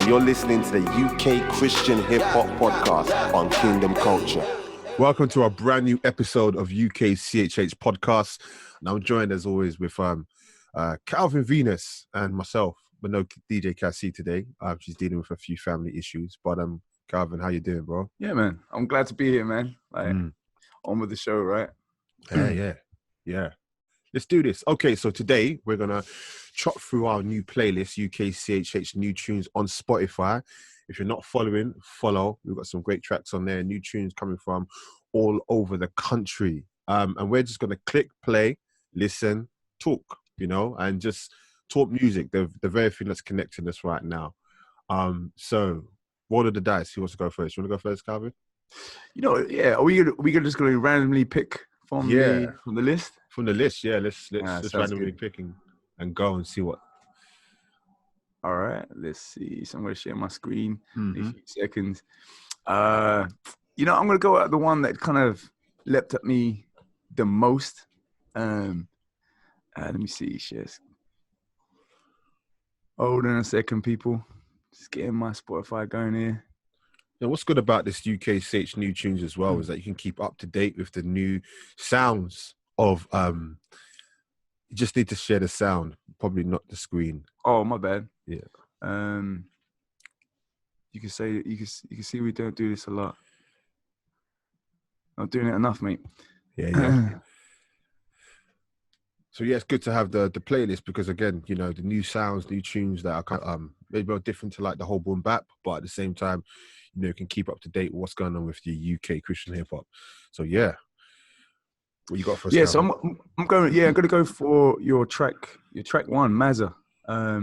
You're listening to the UK Christian Hip Hop Podcast on Kingdom Culture. Welcome to a brand new episode of UK CHH Podcast. And I'm joined as always with Calvin Venus and myself, but no DJ Cassie today. She's dealing with a few family issues. But Calvin, how you doing, bro? Yeah, man. I'm glad to be here, man. On with the show, right? Yeah. Let's do this. Okay, so today we're going to chop through our new playlist, UK CHH New Tunes on Spotify. If you're not following, follow. We've got some great tracks on there, new tunes coming from all over the country. And we're just going to click, play, listen, talk, and just talk music, the very thing that's connecting us right now. So roll of the dice. Who wants to go first? You want to go first, Calvin? Are we just going to randomly pick from the list? From the list, yeah. Let's just randomly good. pick and go and see what. All right, let's see. So I'm going to share my screen in a few seconds. I'm going to go at the one that kind of leapt at me the most. Let me see. Shares. Hold on a second, people. Just getting my Spotify going here. Yeah, what's good about this UK CH New Tunes as well is that you can keep up to date with the new sounds of. You just need to share the sound, probably not the screen. Oh, my bad. Yeah. You can see we don't do this a lot. Not doing it enough, mate. Yeah. So yeah, it's good to have the playlist because again, the new sounds, new tunes that are kind of maybe different to like the whole boom bap, but at the same time, you can keep up to date with what's going on with the UK Christian hip hop. So yeah. What you got for us? Yeah, so I'm going to go for your track one, Mazza. I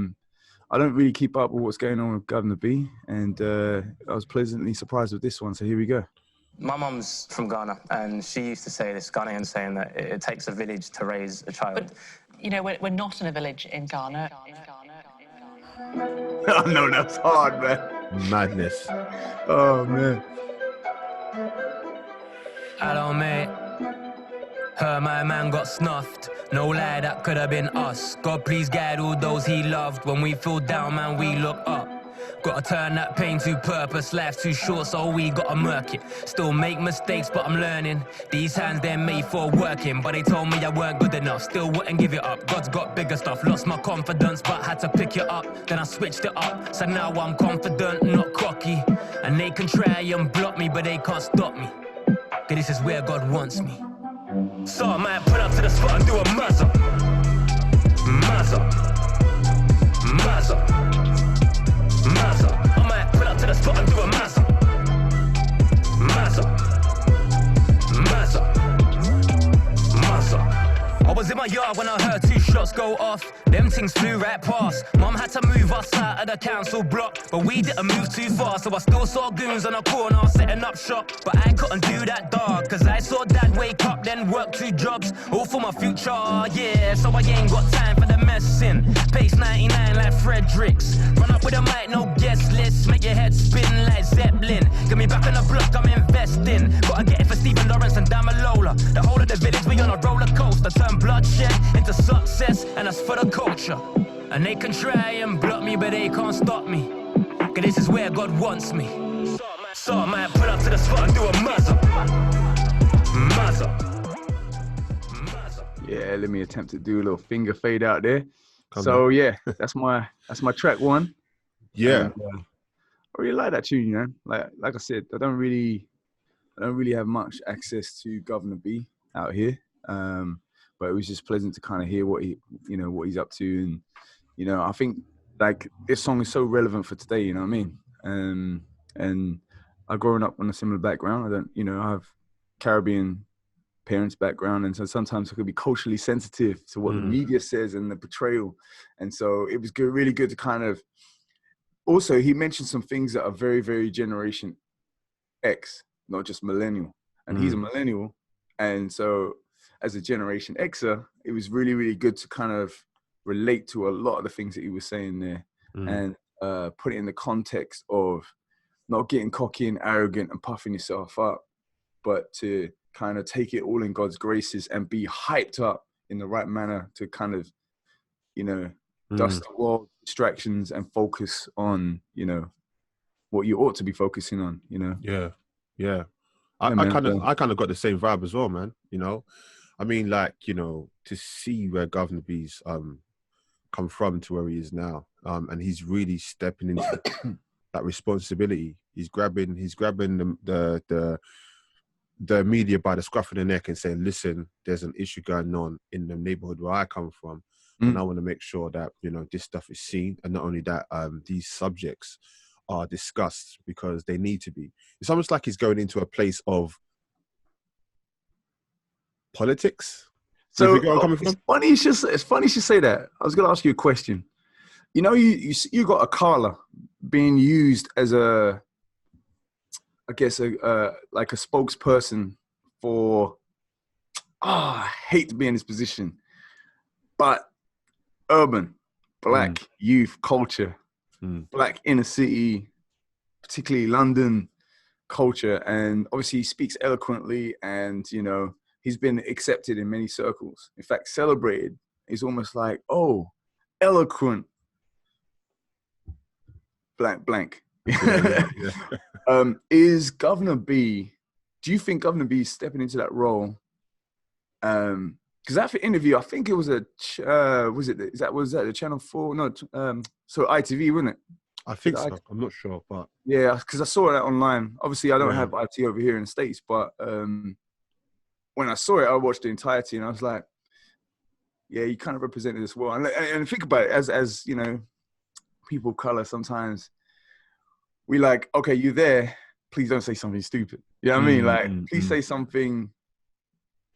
don't really keep up with what's going on with Governor B, and I was pleasantly surprised with this one. So here we go. My mum's from Ghana, and she used to say this Ghanaian saying that it takes a village to raise a child. But, we're not in a village in Ghana. Oh, no, that's hard, man. Madness. Oh, man. Hello, mate. Heard my man got snuffed. No lie, that could have been us. God, please guide all those he loved. When we feel down, man, we look up. Gotta turn that pain to purpose. Life's too short, so we gotta murk it. Still make mistakes, but I'm learning. These hands, they're made for working. But they told me I weren't good enough. Still wouldn't give it up. God's got bigger stuff. Lost my confidence, but had to pick it up. Then I switched it up. So now I'm confident, not cocky. And they can try and block me, but they can't stop me. Cause this is where God wants me. So I might pull up to the spot and do a mazza. I might pull up to the spot and do a mazza. I was in my yard when I heard 2 shots go off. Them things flew right past. Mum had to move us out of the council block, but we didn't move too far, so I still saw goons on the corner setting up shop. But I couldn't do that, dog, cause I saw dad wake up, then work 2 jobs, all for my future, yeah. So I ain't got time for the messing. Pace 99 like Fredericks. Run up with a mic, no guest list. Make your head spin like Zeppelin. Get me back on the block, I'm investing. Gotta get it for Stephen Lawrence and Damalola. The whole of the village, we on a roller coaster. Turn bloodshed into success, and that's for the culture. And they can try and block me, but they can't stop me. Cause this is where God wants me. So I might pull up to the spot and do a mazza. Yeah, let me attempt to do a little finger fade out there. Yeah, that's my track one. Yeah. And, I really like that tune, Like I said, I don't really have much access to Governor B out here. But it was just pleasant to kind of hear what he's up to, and I think like this song is so relevant for today. You know what I mean? And I've grown up on a similar background. I have Caribbean parents' background, and so sometimes I could be culturally sensitive to what the media says and the portrayal. And so it was really good to kind of. Also, he mentioned some things that are very, very Generation X, not just millennial. And he's a millennial, and so. As a Generation Xer, it was really, really good to kind of relate to a lot of the things that he was saying there and put it in the context of not getting cocky and arrogant and puffing yourself up, but to kind of take it all in God's graces and be hyped up in the right manner to kind of, dust the world distractions and focus on, you know, what you ought to be focusing on, you know? Yeah. Yeah, I man, kind of so- I kind of got the same vibe as well, man. You know, I mean, like, you know, to see where Governor B's come from to where he is now, and he's really stepping into that responsibility. He's grabbing the media by the scruff of the neck and saying, listen, there's an issue going on in the neighborhood where I come from, and I want to make sure that, you know, this stuff is seen, and not only that, these subjects are discussed because they need to be. It's almost like he's going into a place of politics. So where I'm coming from? it's funny you should say that. I was going to ask you a question. You know, you got a Carla being used as a, I guess, like a spokesperson for, I hate to be in this position, but urban, black youth culture, black inner city, particularly London culture. And obviously he speaks eloquently, and, you know, he's been accepted in many circles. In fact, celebrated is almost like, oh, eloquent, blank. Yeah. Is Governor B, do you think Governor B is stepping into that role? Because that interview, I think it was was that the Channel 4? No, so ITV, wasn't it? I think so. I'm not sure, but yeah, because I saw that online. Obviously, I don't have IT over here in the States, but when I saw it, I watched the entirety, and I was like, yeah, you kind of represented this well. And think about it, as you know, people of color, sometimes we like, okay, you're there, please don't say something stupid. You know what I mean? Like, please say something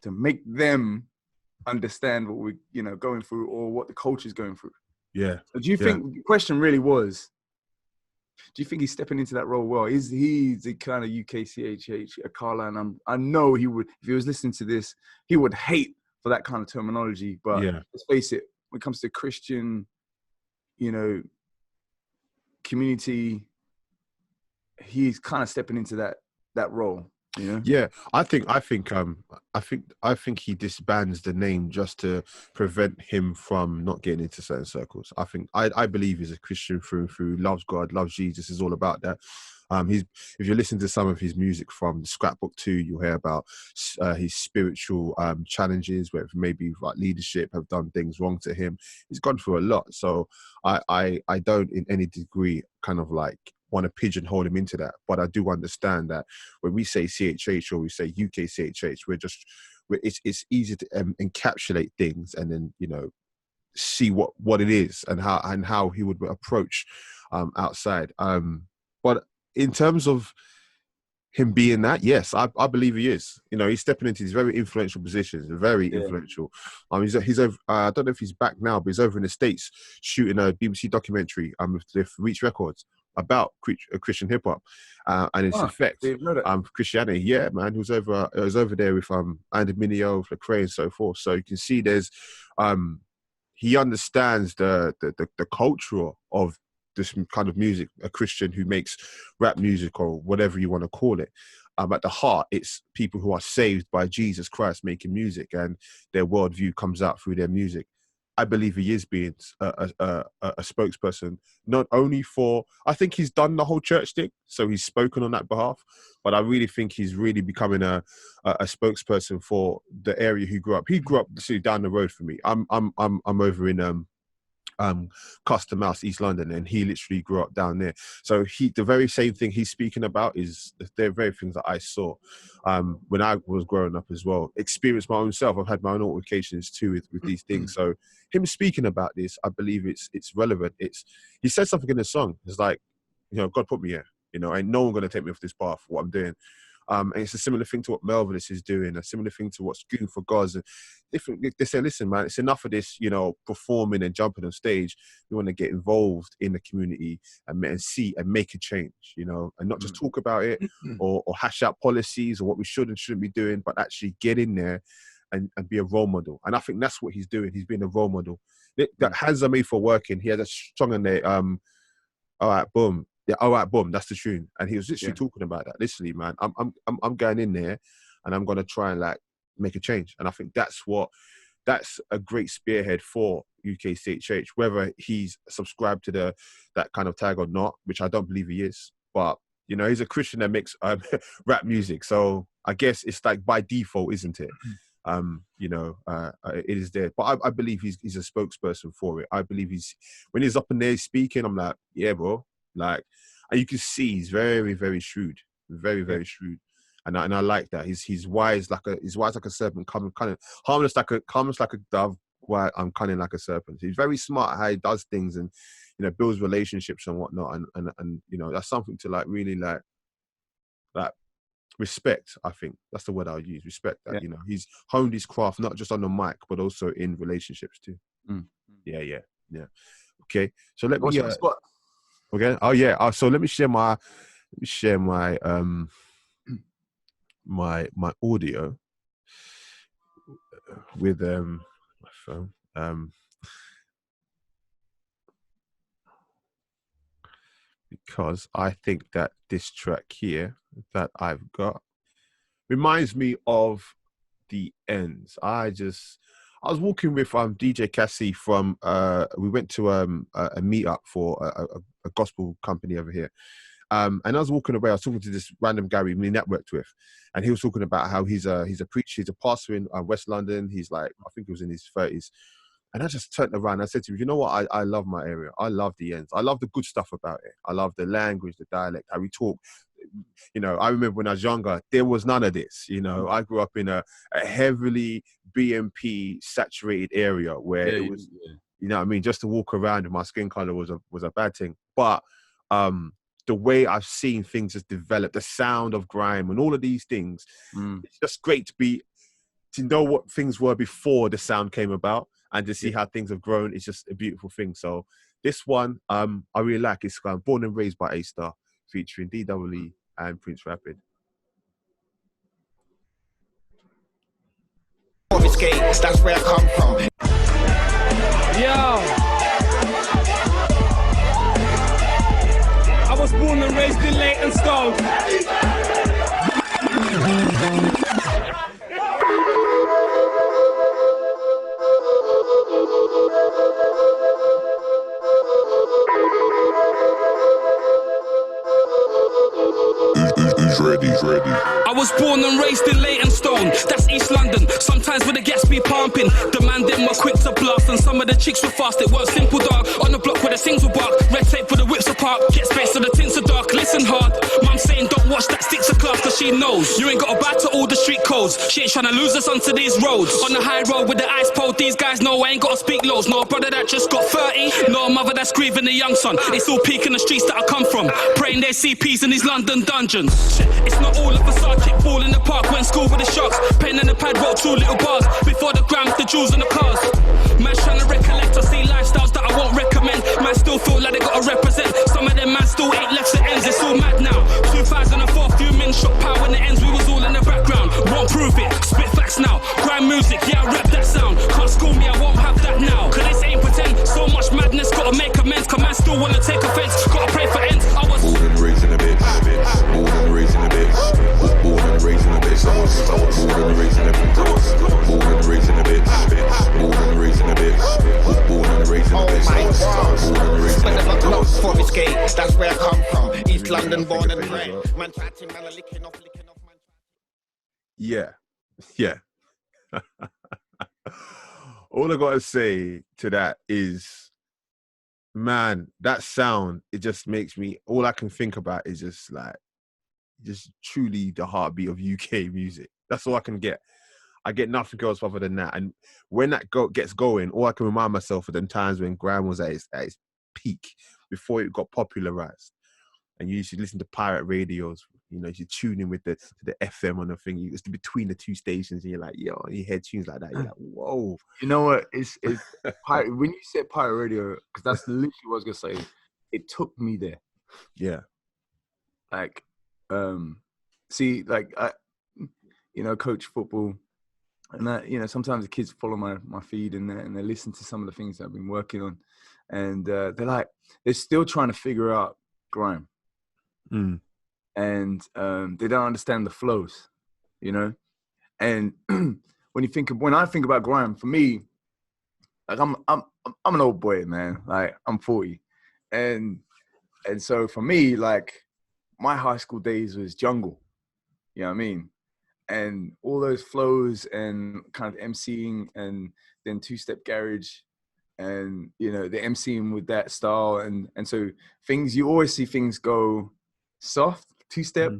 to make them understand what we're, you know, going through, or what the culture is going through. Yeah. So do you think, the question really was, do you think he's stepping into that role well? Is he the kind of UKCHH, Carla? And I know he would, if he was listening to this, he would hate for that kind of terminology. But let's face it, when it comes to Christian, you know, community, he's kind of stepping into that role. You know? Yeah, I think he disbands the name just to prevent him from not getting into certain circles. I believe he's a Christian through and through, loves God, loves Jesus, is all about that. If you listen to some of his music from Scrapbook 2, you'll hear about his spiritual challenges, where maybe like leadership have done things wrong to him. He's gone through a lot, so I don't in any degree kind of like want to pigeonhole him into that, but I do understand that when we say CHH or we say UKCHH, it's easy to encapsulate things and then, you know, see what it is and how he would approach outside. But in terms of him being that, yes, I believe he is. You know, he's stepping into these very influential positions, very influential. He's over. I don't know if he's back now, but he's over in the States shooting a BBC documentary with Reach Records about Christian hip hop and its effect Christianity. Yeah, man, he was over there with Andy Mineo, Lecrae, and so forth. So you can see there's he understands the culture of this kind of music, a Christian who makes rap music or whatever you want to call it. At the heart, it's people who are saved by Jesus Christ making music, and their worldview comes out through their music. I believe he is being a spokesperson, not only for, I think he's done the whole church thing, so he's spoken on that behalf, but I really think he's really becoming a spokesperson for the area he grew up. He grew up down the road from me. I'm over in Custom House, East London, and he literally grew up down there. So the very same thing he's speaking about is the very things that I saw when I was growing up as well. Experienced my own self. I've had my own altercations too with these things. So him speaking about this, I believe it's relevant. He said something in the song. It's like, you know, God put me here. You know, ain't no one gonna take me off this path. What I'm doing. And it's a similar thing to what Melvinus is doing, a similar thing to what Goon for Gods. And different. They say, listen, man, it's enough of this, you know, performing and jumping on stage. We want to get involved in the community and see and make a change, you know, and not just talk about it or hash out policies or what we should and shouldn't be doing, but actually get in there and be a role model. And I think that's what he's doing. He's being a role model. That hands are made for working. He has a song in there. All right, boom. Yeah, all right, boom, that's the tune. And he was literally talking about that. Literally, man, I'm going in there and I'm gonna try and like make a change. And I think that's that's a great spearhead for UKCHH, whether he's subscribed to that kind of tag or not, which I don't believe he is. But, you know, he's a Christian that makes rap music. So I guess it's like by default, isn't it? You know, it is there. But I believe he's a spokesperson for it. I believe when he's up in there speaking, I'm like, yeah, bro. Like, and you can see he's very, very shrewd. Very, very shrewd. And I like that. He's wise like a serpent, kind of harmless like a dove, quiet, cunning like a serpent. He's very smart at how he does things and, you know, builds relationships and whatnot. And you know, that's something to like really like respect. I think that's the word I'll use. Respect that. You know, he's honed his craft not just on the mic but also in relationships too. Yeah. Okay, so let me. Okay. Oh yeah. So let me share my my audio with my phone. Because I think that this track here that I've got reminds me of the ends. I was walking with DJ Cassie from we went to a meetup for a gospel company over here. And I was walking away, I was talking to this random guy we networked with, and he was talking about how he's a preacher, he's a pastor in West London. He's like, I think he was in his 30s. And I just turned around and I said to him, you know what, I love my area. I love the ends. I love the good stuff about it. I love the language, the dialect, how we talk. You know, I remember when I was younger, there was none of this. You know, I grew up in a heavily BMP saturated area where it was, you know what I mean, just to walk around with my skin color was a bad thing. But the way I've seen things just develop, the sound of grime and all of these things, it's just great to know what things were before the sound came about and to see how things have grown. It's just a beautiful thing. So this one, I really like. It's Born and Raised by A-Star, featuring DWE and Prince Rapid. That's where I come from. Yo, I was born and raised in Leytonstone. Who's ready? I was born and raised in Leytonstone, that's East London. Sometimes when the gas be pumping, the man them were quick to blast, and some of the chicks were fast. It weren't simple, dog. On the block where the things were bark, red tape for the whips apart. Get space so the tints are dark. Listen hard, mum saying don't watch that stick to class, cause she knows you ain't got to back to all the street codes. She ain't trying to lose us onto these roads. On the high road with the ice pole, these guys know I ain't got to speak lows. No brother that just got 30, no mother that's grieving the young son. It's all peak in the streets that I come from, praying their CPs in these London dungeons. It's not all a facade, kick ball in the park, went school with the sharks. Pen and the pad, wrote 2 little bars. Before the grams, the jewels and the cars. Man's trying to recollect, I see lifestyles that I won't recommend. Man still feel like they gotta represent. Some of them man still ain't left the ends, it's all mad now. 2004, few men shot power in the ends, we was all in the background. Won't prove it, spit facts now. Grime music, yeah I rap that sound. Can't school me, I won't have that now. Cause this ain't pretend, so much madness, gotta make amends. Cause man still wanna take offense, gotta pray for ends. I was born and raised in a bitch. Born and raised in a bitch. Born and raised in a bitch. I was born and raised in a bitch. Born and raised in a bitch. Born and raised in a bitch. Born and raised in a bitch. I was born and raised in a bitch. Forest Gate, that's where I come from. East London, born and raised. Man chatting, man licking off, man. Yeah. All I gotta say to that is, man, that sound, it just makes me, all I can think about is just truly the heartbeat of UK music. That's all I can get. I get nothing else other than that. And when that gets going, all I can remind myself of the times when grime was at its peak, before it got popularized. And you used to listen to pirate radios, you know, you tune in with the FM on the thing. You used between the 2 stations, and you're like, yo, you hear tunes like that. You're like, whoa. You know what? It's pirate, when you said pirate radio, because that's literally what I was gonna say. It took me there. Yeah. Like, see, like I, you know, coach football, and that, you know, sometimes the kids follow my feed and they listen to some of the things that I've been working on, and they're still trying to figure out grime. And they don't understand the flows, you know. And when I think about grime, for me, like I'm an old boy, man. Like I'm 40, and so for me, like my high school days was jungle. You know what I mean? And all those flows and kind of MCing and then two-step garage and, you know, the MCing with that style. And so you always see things go soft, two-step,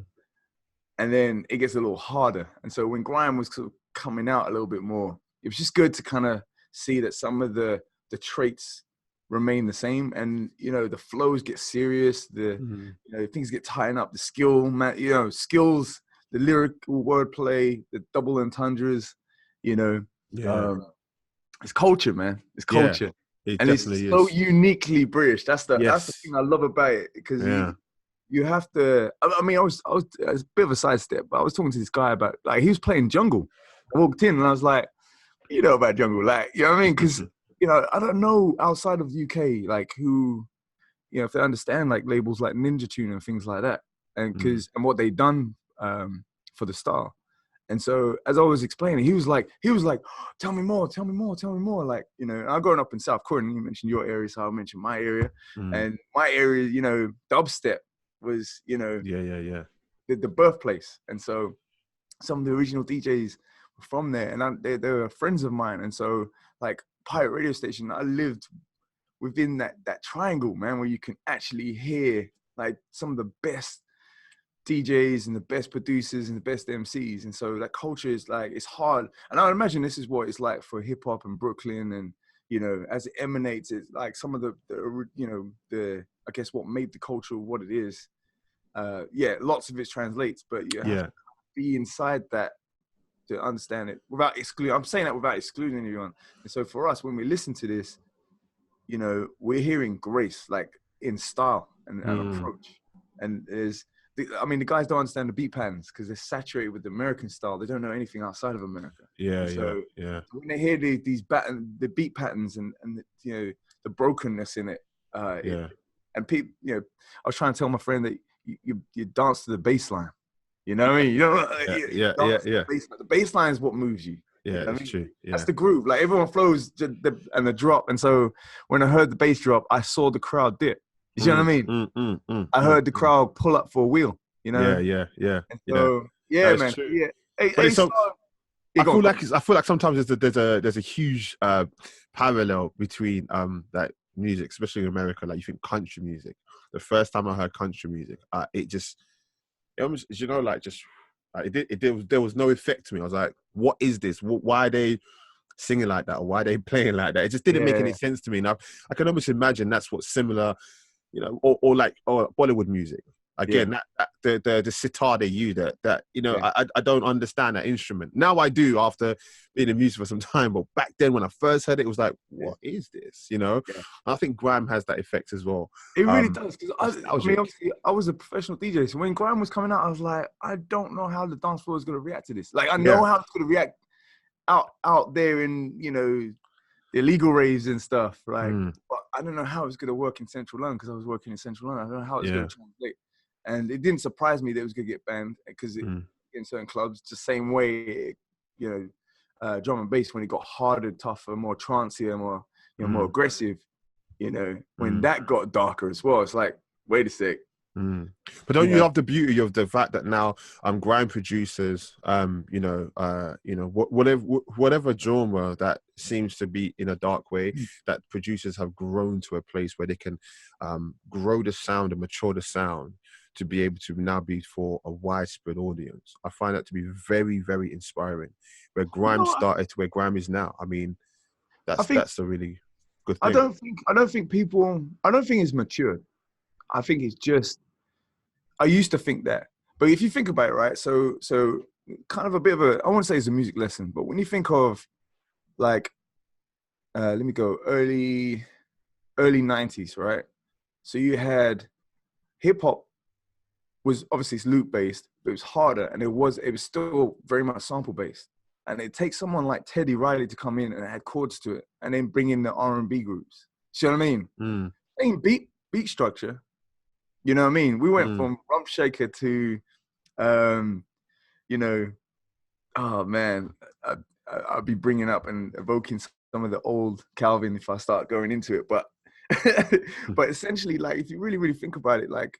and then it gets a little harder. And so when grime was sort of coming out a little bit more, it was just good to kind of see that some of the traits remain the same. And, you know, the flows get serious, you know, things get tightened up, the skills, the lyrical wordplay, the double entendres, you know. It's culture, man. It's culture. Yeah, and it's so uniquely British. That's the thing I love about it, because you have to. I mean, I was it's a bit of a sidestep, but I was talking to this guy about, like, he was playing jungle. I walked in and I was like, you know about jungle, like, you know what I mean? Because you know, I don't know outside of the UK, like, who, you know, if they understand like labels like Ninja Tune and things like that, and and what they done for the style. And so as I was explaining, he was like, tell me more. Like, you know, I'm growing up in South Croydon. You mentioned your area, so I mentioned my area. And my area, you know, dubstep was, you know, the birthplace. And so some of the original DJs were from there, and they were friends of mine. And so, like, pirate radio station, I lived within that triangle, man, where you can actually hear like some of the best DJs and the best producers and the best MCs. And so that culture is like, it's hard. And I imagine this is what it's like for hip hop in Brooklyn. And, you know, as it emanates, it's like some of the you know, I guess what made the culture what it is. Lots of it translates, but you have to be inside that to understand it without excluding. I'm saying that without excluding anyone. And so for us, when we listen to this, you know, we're hearing grace, like in style and approach. And the guys don't understand the beat patterns because they're saturated with the American style. They don't know anything outside of America. So when they hear the beat patterns and you know, the brokenness in it, and people, you know, I was trying to tell my friend that you dance to the bass line. You know what I mean? You know, the bass line is what moves you. Yeah, that's true. Yeah. That's the groove. Like, everyone flows and the drop. And so when I heard the bass drop, I saw the crowd dip. You see what I mean? I heard the crowd pull up for a wheel. You know? Yeah. And so, man. True. Yeah. I feel like sometimes there's a huge parallel between like music, especially in America. Like, you think country music. The first time I heard country music, it almost, you know, like, just there was no effect to me. I was like, what is this? Why are they singing like that? Or why are they playing like that? It just didn't make any sense to me. And I can almost imagine that's what's similar, you know, or Bollywood music. Again, the sitar they use, that you know, I don't understand that instrument. Now I do, after being in music for some time, but back then when I first heard it, it was like, what is this? You know? And I think grime has that effect as well. It really does, because obviously I was a professional DJ, so when grime was coming out, I was like, I don't know how the dance floor is going to react to this. Like, I know how it's going to react out there in, you know, the illegal raves and stuff, right? But I don't know how it's going to work in Central London, because I was working in Central London. I don't know how it's going to translate. And it didn't surprise me that it was going to get banned, because in certain clubs, the same way, you know, drum and bass, when it got harder, tougher, more trancey, more, you know, more aggressive, you know, when that got darker as well, it's like, wait a sec. But don't you love the beauty of the fact that now grime producers, you know, whatever genre that seems to be in a dark way, that producers have grown to a place where they can grow the sound and mature the sound to be able to now be for a widespread audience. I find that to be very, very inspiring. Where grime started to where grime is now. I mean, that's a really good thing. I don't think it's matured. I think it's just, I used to think that. But if you think about it, right? So kind of a bit of a, I won't say it's a music lesson, but when you think of, like, let me go, early 90s, right? So you had hip hop was obviously, it's loop based, but it was harder, and it was still very much sample based. And it takes someone like Teddy Riley to come in and add chords to it, and then bring in the R&B groups. See what I mean? Same beat structure. You know what I mean? We went from Rump Shaker to, you know, oh man, I'll be bringing up and evoking some of the old Calvin if I start going into it. But but essentially, like, if you really, really think about it, like,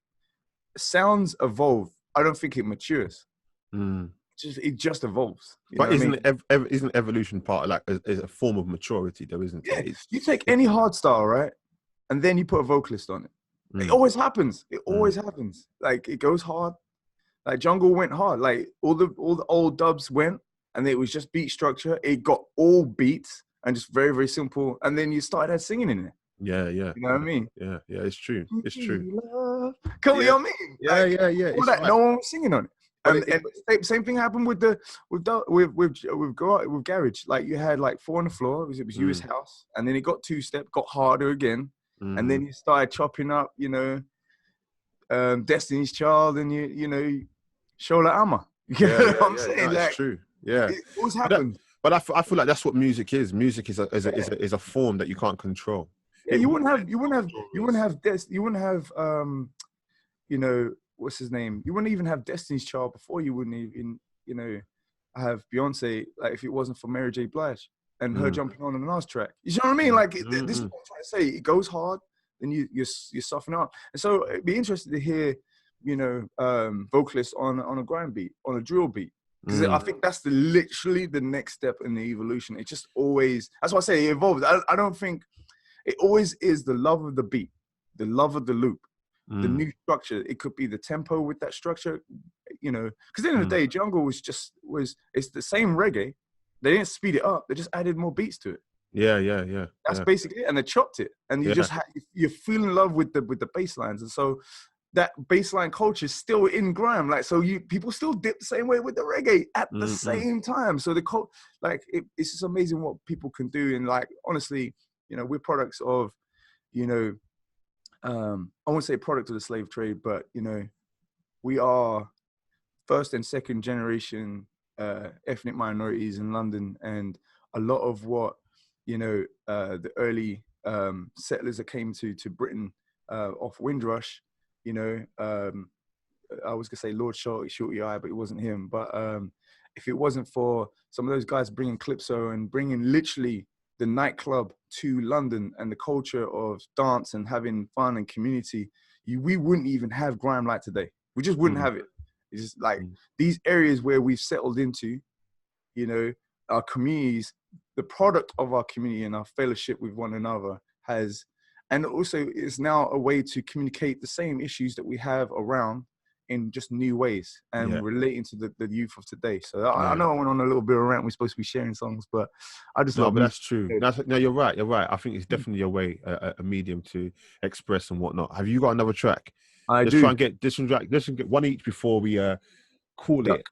sounds evolve. I don't think it matures. It just evolves. But isn't evolution part of, like, is a form of maturity though, isn't it? Yeah. You take any hard style, right? And then you put a vocalist on it. It always happens. It always happens. Like, it goes hard. Like, jungle went hard. Like, all the old dubs went, and it was just beat structure. It got all beats and just very, very simple. And then you started singing in it. Yeah. You know what I mean? Yeah, it's true. It's true. Come on, you know what I mean? Yeah, yeah. All that, no one was singing on it. And same thing happened with Garage. Like, you had like 4 on the floor. It was US house, and then it got 2-step, got harder again, and then you started chopping up, you know, Destiny's Child, and you know, Shola Amma. You know what I'm saying? No, like, it's true. Yeah, it always happens. But I feel like that's what music is. Music is a form that you can't control. Yeah, you wouldn't have you know, what's his name? You wouldn't even have Destiny's Child before. You wouldn't even, you know, have Beyonce, like, if it wasn't for Mary J. Blige and her jumping on the last track. You know what I mean? Like, this is what I'm trying to say. It goes hard, then you soften up. And so it'd be interested to hear, you know, vocalists on a grind beat, on a drill beat. Because I think that's literally the next step in the evolution. It just always, that's why I say it evolves. I don't think, it always is the love of the beat, the love of the loop, the new structure. It could be the tempo with that structure, you know, because at the end of the day, jungle it's the same reggae. They didn't speed it up. They just added more beats to it. Yeah. That's basically it. And they chopped it. And you just you feel in love with the bass lines. And so that baseline culture is still in grime. Like, so people still dip the same way with the reggae at the same time. So it's just amazing what people can do. And, like, honestly, you know, we're products of, you know, I won't say product of the slave trade, but, you know, we are first and second generation ethnic minorities in London. And a lot of what, you know, the early settlers that came to Britain off Windrush, you know, I was gonna say Lord Shorty Eye, but it wasn't him. But if it wasn't for some of those guys bringing Calypso and bringing literally the nightclub to London and the culture of dance and having fun and community, we wouldn't even have grime like today. We just wouldn't have it. It's just like these areas where we've settled into, you know, our communities, the product of our community and our fellowship with one another has, and also is now a way to communicate the same issues that we have around in just new ways and relating to the youth of today. So I know I went on a little bit of a rant. We're supposed to be sharing songs, but I just love. But that's true. No, you're right. I think it's definitely a way, a medium to express and whatnot. Have you got another track? Let's try and get this one. Let's get one each before we call it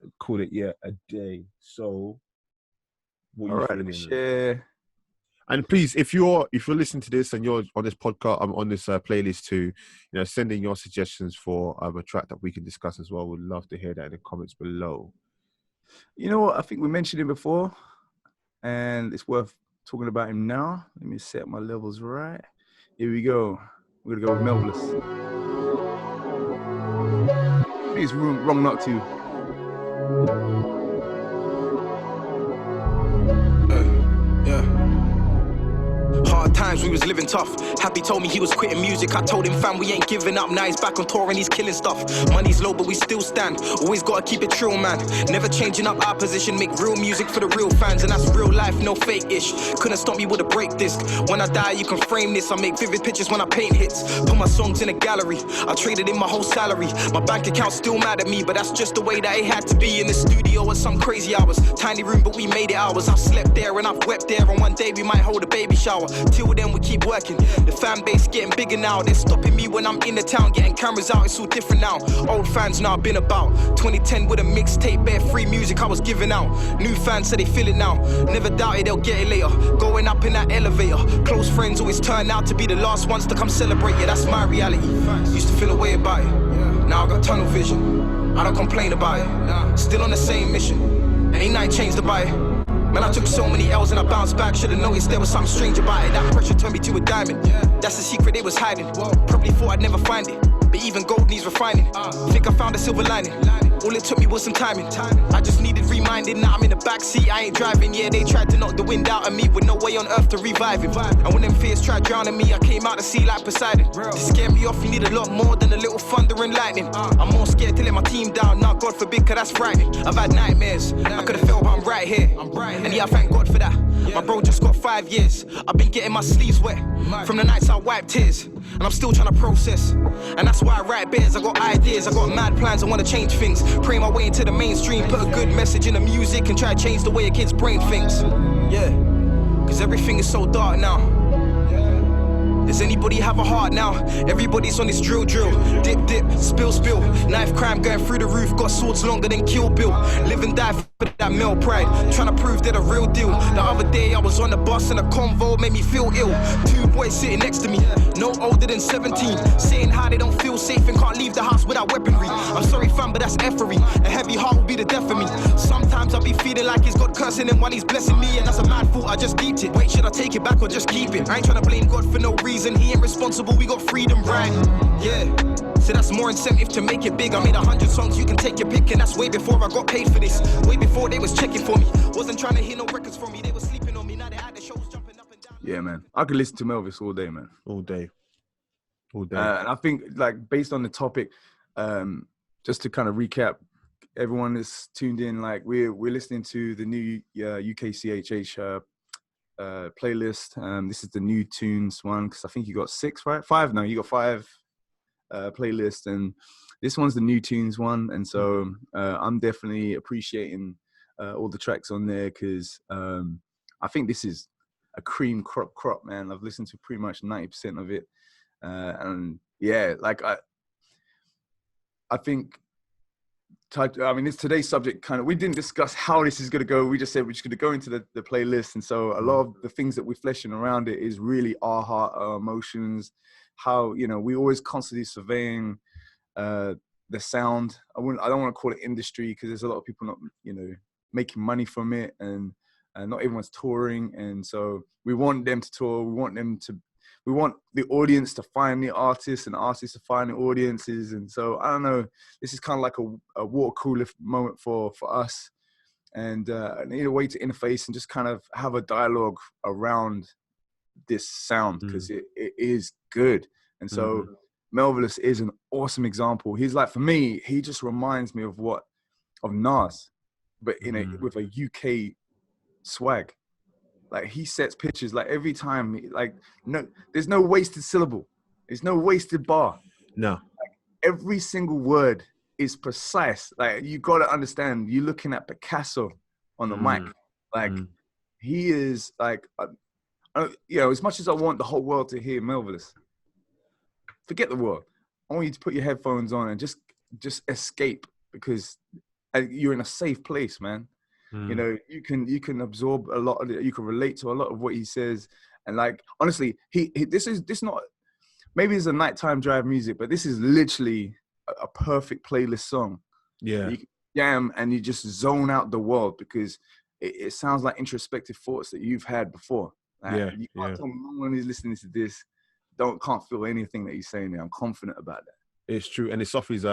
a day. So, what all right, share. And please, if you're listening to this and you're on this podcast, I'm on this playlist too, you know, send in your suggestions for a track that we can discuss as well. We'd love to hear that in the comments below. You know what? I think we mentioned him before, and it's worth talking about him now. Let me set my levels right. Here we go. We're gonna go with Melvless. I think it's wrong not to. Hard times, we was living tough. Happy told me he was quitting music. I told him, fam, we ain't giving up. Now he's back on tour and he's killing stuff. Money's low, but we still stand. Always gotta keep it true, man. Never changing up our position. Make real music for the real fans, and that's real life, no fake-ish. Couldn't stop me with a break disc. When I die, you can frame this. I make vivid pictures when I paint hits. Put my songs in a gallery. I traded in my whole salary. My bank account's still mad at me, but that's just the way that it had to be. In the studio at some crazy hours. Tiny room, but we made it ours. I've slept there and I've wept there, and one day we might hold a baby shower. Till then we keep working. The fan base getting bigger now. They're stopping me when I'm in the town, getting cameras out. It's all different now. Old fans now I've been about. 2010 with a mixtape, bare free music I was giving out. New fans say they feel it now. Never doubted they'll get it later. Going up in that elevator. Close friends always turn out to be the last ones to come celebrate. Yeah, that's my reality. Used to feel a way about it. Now I got tunnel vision. I don't complain about it. Still on the same mission. Ain't nothing changed about it. Man, I took so many L's and I bounced back. Should've noticed there was something strange about it. That pressure turned me to a diamond. That's the secret they was hiding. Probably thought I'd never find it, but even gold needs refining. Think I found a silver lining. All it took me was some timing. I just needed reminding that I'm in the backseat, I ain't driving. Yeah, they tried to knock the wind out of me with no way on earth to revive it. And when them fears tried drowning me, I came out to sea like Poseidon. To scare me off, you need a lot more than a little thunder and lightning. I'm more scared to let my team down, now God forbid, cause that's frightening. I've had nightmares, I could've failed, but I'm right here. And yeah, I thank God for that. My bro just got 5 years. I've been getting my sleeves wet from the nights I wiped tears, and I'm still trying to process. And that's why I write bears. I got ideas, I got mad plans, I want to change things. Pray my way into the mainstream, put a good message in the music, and try to change the way a kid's brain thinks. Yeah, cause everything is so dark now. Does anybody have a heart now? Everybody's on this drill. Dip, spill. Knife crime going through the roof. Got swords longer than Kill Bill. Live and die for that male pride. Trying to prove they're the real deal. The other day I was on the bus and a convo made me feel ill. 2 boys sitting next to me, no older than 17. Saying how they don't feel safe and can't leave the house without weaponry. I'm sorry fam, but that's effery. A heavy heart will be the death of me. Sometimes I'll be feeling like it's God cursing him while he's blessing me. And that's a mad thought, I just deeped it. Wait, should I take it back or just keep it? I ain't trying to blame God for no reason. He ain't responsible, we got freedom, right? Yeah, so that's more incentive to make it big. I made 100 songs, you can take your pick. And that's way before I got paid for this. Way before they was checking for me. Wasn't trying to hear no records from me. They were sleeping on me, now they had the shows jumping up and down. Yeah, man. I could listen to Melvis all day, man. All day. And I think, like, based on the topic, just to kind of recap, everyone that's tuned in, like, we're listening to the new UKCHH playlist. This is the new tunes one, because I think you got 6, right? 5 now. You got 5 playlists, and this one's the new tunes one. And so I'm definitely appreciating all the tracks on there, because I think this is a cream crop, man. I've listened to pretty much 90% of it, and yeah, like I think. I mean, it's today's subject kind of, we didn't discuss how this is going to go. We just said we're just going to go into the playlist. And so a lot of the things that we're fleshing around it is really our heart, our emotions, how, you know, we always constantly surveying the sound. I don't want to call it industry, because there's a lot of people not, you know, making money from it, and not everyone's touring. And so we want them to tour. We want the audience to find the artists and artists to find the audiences. And so, I don't know, this is kind of like a water cooler moment for us. And I need a way to interface and just kind of have a dialogue around this sound, because it is good. And so Melvis is an awesome example. He's like, for me, he just reminds me of Nas, but with a UK swag. Like, he sets pictures, like, every time, like, no, there's no wasted syllable. There's no wasted bar. No. Like, every single word is precise. Like, you got to understand, you're looking at Picasso on the mic. Like, he is, like, you know, as much as I want the whole world to hear Melvis, forget the world. I want you to put your headphones on and just escape, because you're in a safe place, man. You know, you can absorb a lot of it. You can relate to a lot of what he says. And, like, honestly, this not, maybe it's a nighttime drive music, but this is literally a perfect playlist song. Yeah. You can jam and you just zone out the world, because it sounds like introspective thoughts that you've had before. Like, you can't tell me no one who's listening to this can't feel anything that he's saying there. I'm confident about that. It's true. And it's off his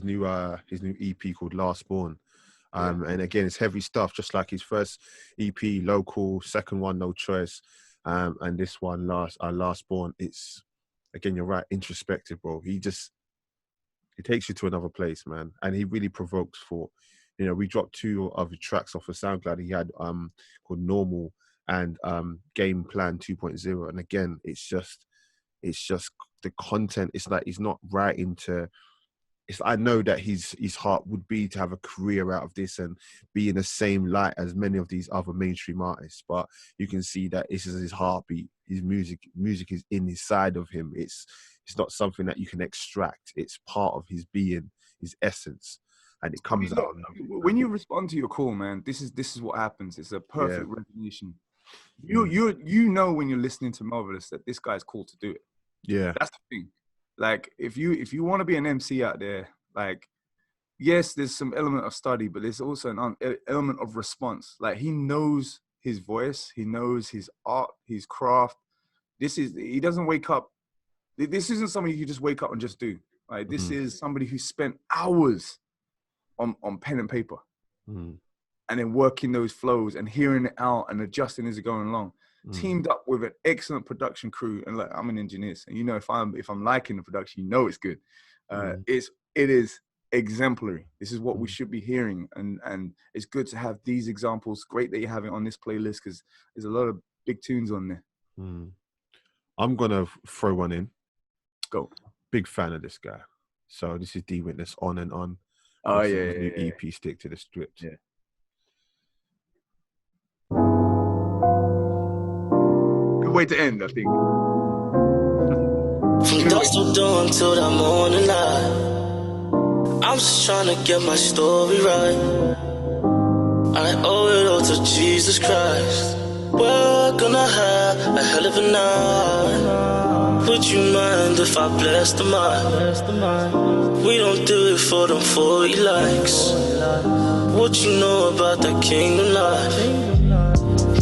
new EP called Last Born. And again, it's heavy stuff, just like his first EP, Local, second one, No Choice, and this one, Last Born. It's, again, you're right, introspective, bro. He takes you to another place, man, and he really provokes thought. You know, we dropped 2 of the tracks off of SoundCloud. He had called Normal and Game Plan 2.0, and again, it's just the content. It's like he's not writing to. I know that his heart would be to have a career out of this and be in the same light as many of these other mainstream artists, but you can see that this is his heartbeat. His music is in his side of him. It's not something that you can extract. It's part of his being, his essence, and it comes out. When you respond to your call, man, this is what happens. It's a perfect recognition. You know when you're listening to Melvis that this guy's called to do it. Yeah, that's the thing. Like, if you want to be an MC out there, like, yes, there's some element of study, but there's also an element of response. Like, he knows his voice, he knows his art, his craft. He doesn't wake up. This isn't something you just wake up and just do. Like, this is somebody who spent hours on pen and paper, Mm. and then working those flows and hearing it out and adjusting as it going along. Teamed up with an excellent production crew, and like, I'm an engineer, so you know, if I'm liking the production, you know it's good. It is exemplary. This is what we should be hearing, and it's good to have these examples. Great that you have it on this playlist, because there's a lot of big tunes on there. I'm gonna throw one in. Go. Big fan of this guy. So this is D Witness, On and On. Oh This yeah, is yeah, new yeah. EP, Stick to the Script. Yeah. Good way to end, I think. From dusk till dawn till the morning light, I'm just trying to get my story right. I owe it all to Jesus Christ. We're gonna have a hell of a night. Would you mind if I bless the mic? We don't do it for them 40 likes. What you know about the kingdom life?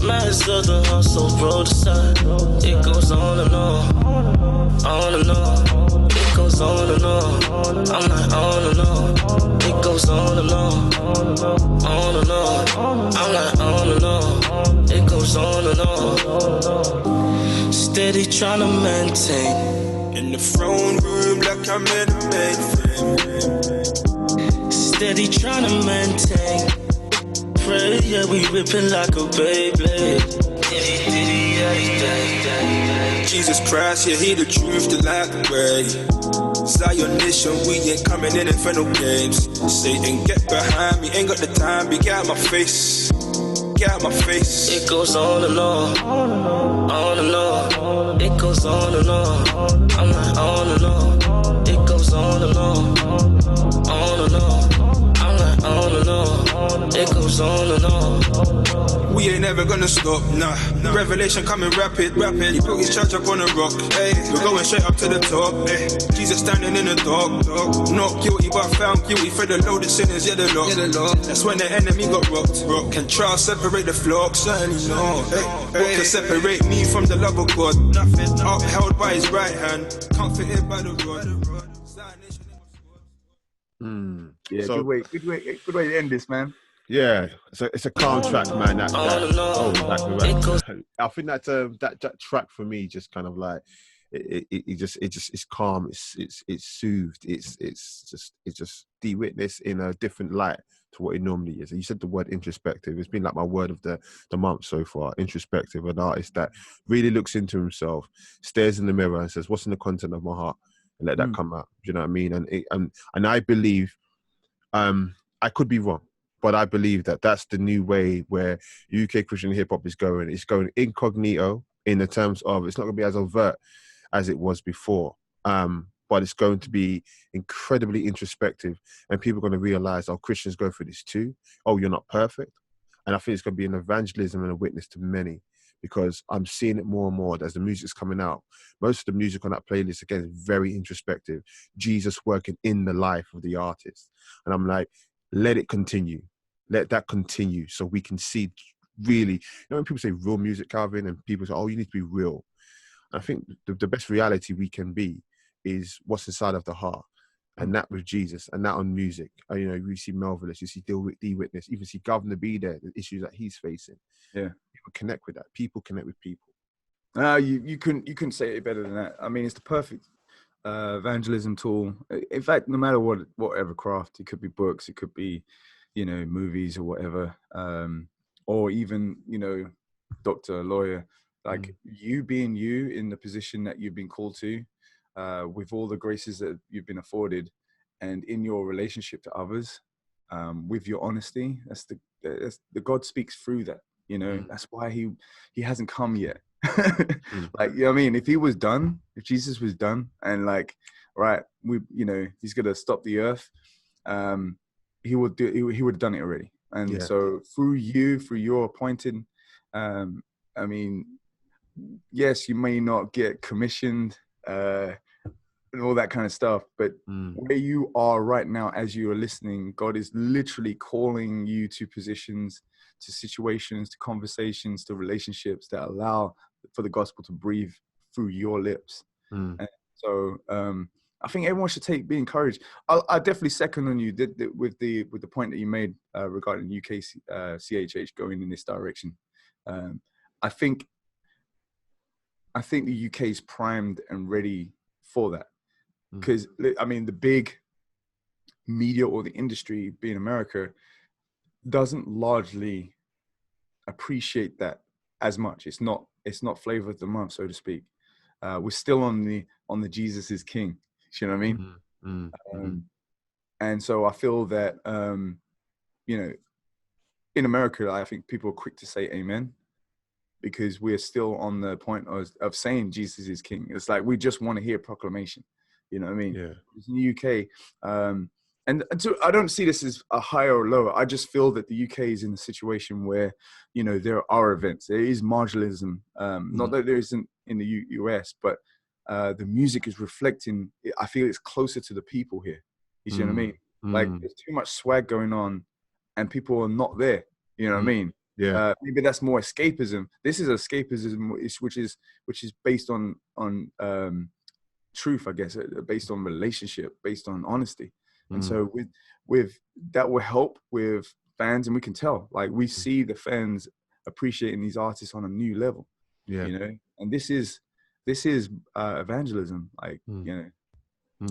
Man's of the hustle, road aside. It goes on and on and on. It goes on and on. I'm like on and on. It goes on and on and on. I'm like on and on. It goes on and on. Steady trying to maintain. In the throne room like I'm in a mainframe. Steady trying to maintain. Pray, yeah, we ripping like a Beyblade. Jesus Christ, yeah, he the truth, the light, the way. Zion nation, we ain't coming in for no games. Satan, get behind me, ain't got the time, be get out my face. Get out my face. It goes on and on and on. It goes on and on. I'm like on and on. It goes on and on and on. I'm like on and on. It goes on and on. We ain't never gonna stop, nah. Revelation coming rapid. He put his church up on a rock, hey. We're going straight up to the top, hey. Jesus standing in the dark. Not guilty but found guilty for the loaded sinners, yeah, the Lord. That's when the enemy got rocked. Can trials separate the flock? Certainly no. What can separate me from the love of God? Nothing. Upheld by his right hand, comforted by the rod. Yeah, So- good way to end this, man. Yeah, it's a calm track, man. I think that track for me just kind of like it's calm. It's soothed. It's just D Witness in a different light to what it normally is. And you said the word introspective. It's been like my word of the month so far. Introspective, an artist that really looks into himself, stares in the mirror, and says, "What's in the content of my heart?" and let that come out. Do you know what I mean? And I believe, I could be wrong, but I believe that that's the new way where UK Christian hip hop is going. It's going incognito in the terms of it's not going to be as overt as it was before, but it's going to be incredibly introspective, and people are going to realize, oh, Christians go through this too. Oh, you're not perfect. And I think it's going to be an evangelism and a witness to many, because I'm seeing it more and more as the music's coming out. Most of the music on that playlist, again, is very introspective. Jesus working in the life of the artist. And I'm like, let it continue. Let that continue so we can see really, you know, when people say real music, Calvin, and people say, oh, you need to be real. I think the best reality we can be is what's inside of the heart. And that with Jesus, and that on music. You know, you see Melvillous, you see D Witness, even see Governor B there, the issues that he's facing. Yeah. People connect with that. People connect with people. You couldn't say it better than that. I mean, it's the perfect evangelism tool. In fact, no matter whatever craft, it could be books, it could be, you know, movies or whatever, or even, you know, doctor, lawyer, like you being you in the position that you've been called to, with all the graces that you've been afforded, and in your relationship to others, with your honesty, that's the God speaks through that. You know, that's why he hasn't come yet. Like, you know what I mean? If Jesus was done and like, right, he's gonna stop the earth, he would have done it already. And so through your appointed, I mean, yes, you may not get commissioned and all that kind of stuff, but where you are right now as you are listening, God is literally calling you to positions, to situations, to conversations, to relationships that allow for the gospel to breathe through your lips. And so I think everyone should be encouraged. I definitely second on you with the point that you made regarding UK CHH going in this direction. I think the UK is primed and ready for that, because I mean the big media or the industry, being America, doesn't largely appreciate that as much. It's not flavor of the month, so to speak. We're still on the Jesus is King. You know what I mean? And so I feel that you know, in America, I think people are quick to say amen, because we're still on the point of saying Jesus is King. It's like we just want to hear proclamation. You know what I mean? Yeah. In the UK, and so I don't see this as a higher or lower. I just feel that the UK is in a situation where, you know, there are events. There is marginalism. Not that there isn't in the US, but the music is reflecting. I feel it's closer to the people here. You see what I mean? Like there's too much swag going on, and people are not there. You know what I mean? Yeah. Maybe that's more escapism. This is escapism, which is based on truth, I guess, based on relationship, based on honesty. And so with that will help with fans, and we can tell, like, we see the fans appreciating these artists on a new level. Yeah. You know, and this is evangelism, like, you know.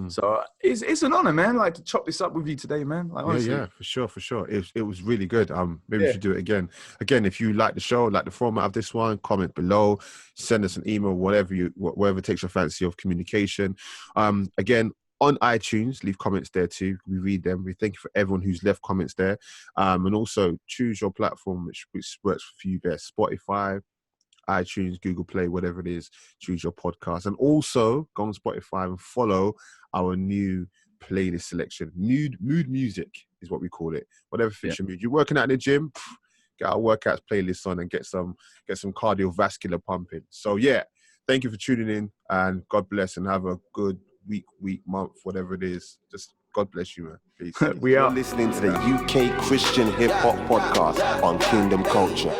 So it's an honor, man, like, to chop this up with you today, man. Like, honestly. Yeah, for sure. It was really good. Maybe we should do it again. Again, if you like the show, like the format of this one, comment below, send us an email, whatever takes your fancy of communication. Again, on iTunes, leave comments there too. We read them. We thank you for everyone who's left comments there. And also choose your platform which works for you best. Spotify, iTunes, Google Play, whatever it is, choose your podcast. And also go on Spotify and follow our new playlist selection. Mood music is what we call it. Whatever fits your mood. You're working out in the gym, get our workouts playlist on and get some cardiovascular pumping. So yeah, thank you for tuning in, and God bless, and have a good week, month, whatever it is. Just God bless you, man. Peace. You're listening to the UK Christian Hip Hop Podcast on Kingdom Culture.